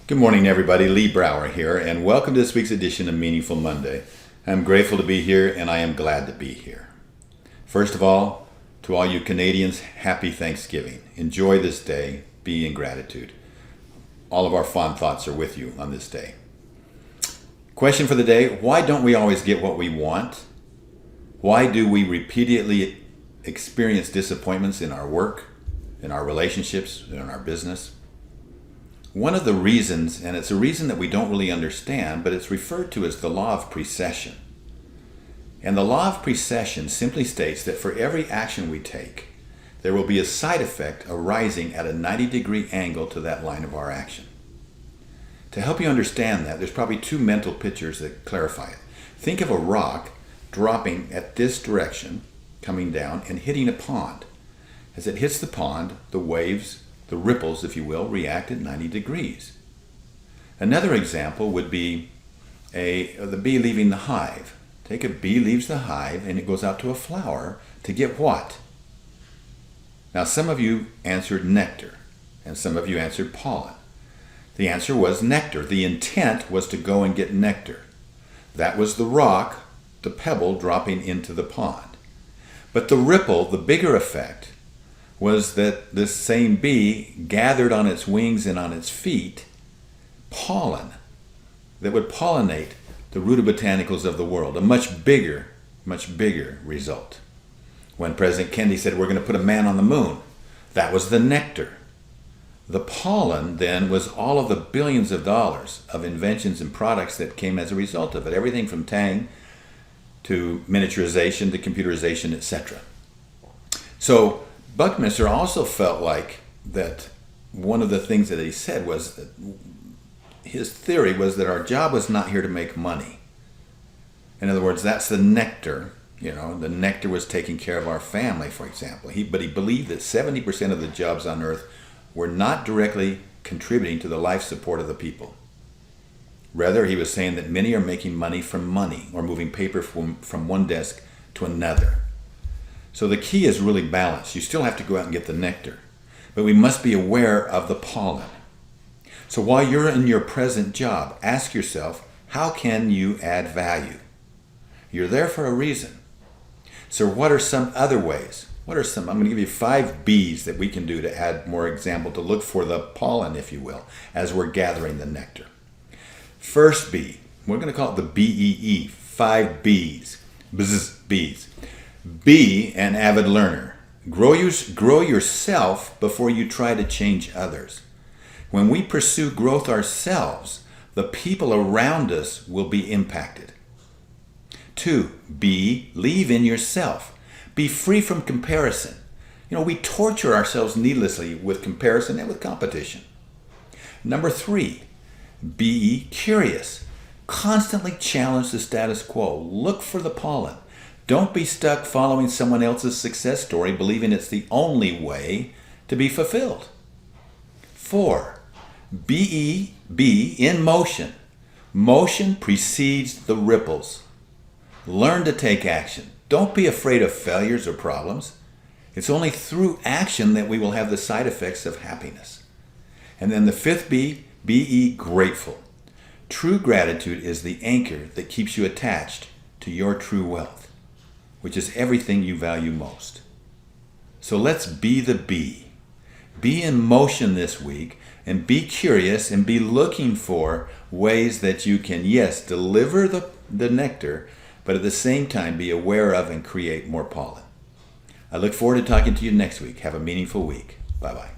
Good morning, everybody. Lee Brower here, and welcome to this week's edition of Meaningful Monday. I'm grateful to be here, and I am glad to be here. First of all, to all you Canadians, happy Thanksgiving. Enjoy this day. Be in gratitude. All of our fond thoughts are with you on this day. Question for the day: why don't we always get what we want? Why do we repeatedly experience disappointments in our work, in our relationships, in our business? One of the reasons, and it's a reason that we don't really understand, but it's referred to as the Law of Precession. And the Law of Precession simply states that for every action we take, there will be a side effect arising at a 90-degree angle to that line of our action. To help you understand that, there's probably two mental pictures that clarify it. Think of a rock dropping at this direction, coming down and hitting a pond. As it hits the pond, the waves, the ripples, if you will, react at 90 degrees. Another example would be the bee leaving the hive. Take a bee leaves the hive and it goes out to a flower to get what? Now, some of you answered nectar and some of you answered pollen. The answer was nectar. The intent was to go and get nectar. That was the rock, the pebble dropping into the pond. But the ripple, the bigger effect, was that this same bee gathered on its wings and on its feet pollen that would pollinate the rutabotanicals of the world, a much bigger result. When President Kennedy said, we're going to put a man on the moon, that was the nectar. The pollen then was all of the billions of dollars of inventions and products that came as a result of it, everything from Tang to miniaturization to computerization, etc. So Buckminster also felt like that one of the things that he said was that his theory was that our job was not here to make money. In other words, that's the nectar. The nectar was taking care of our family, for example. But he believed that 70% of the jobs on earth were not directly contributing to the life support of the people. Rather, he was saying that many are making money from money or moving paper from one desk to another. So the key is really balance. You still have to go out and get the nectar, but we must be aware of the pollen. So while you're in your present job, ask yourself, how can you add value? You're there for a reason. So what are some other ways? I'm going to give you 5 B's that we can do to add more example, to look for the pollen, if you will, as we're gathering the nectar. First B, we're going to call it the BEE, 5 B's. B's. Be an avid learner. Grow yourself before you try to change others. When we pursue growth ourselves, the people around us will be impacted. 2, believe in yourself. Be free from comparison. We torture ourselves needlessly with comparison and with competition. Number 3, be curious. Constantly challenge the status quo. Look for the pollen. Don't be stuck following someone else's success story, believing it's the only way to be fulfilled. 4, be in motion. Motion precedes the ripples. Learn to take action. Don't be afraid of failures or problems. It's only through action that we will have the side effects of happiness. And then the 5th B, be grateful. True gratitude is the anchor that keeps you attached to your true wealth, which is everything you value most. So let's be the bee. Be in motion this week and be curious and be looking for ways that you can, yes, deliver the nectar, but at the same time be aware of and create more pollen. I look forward to talking to you next week. Have a meaningful week. Bye-bye.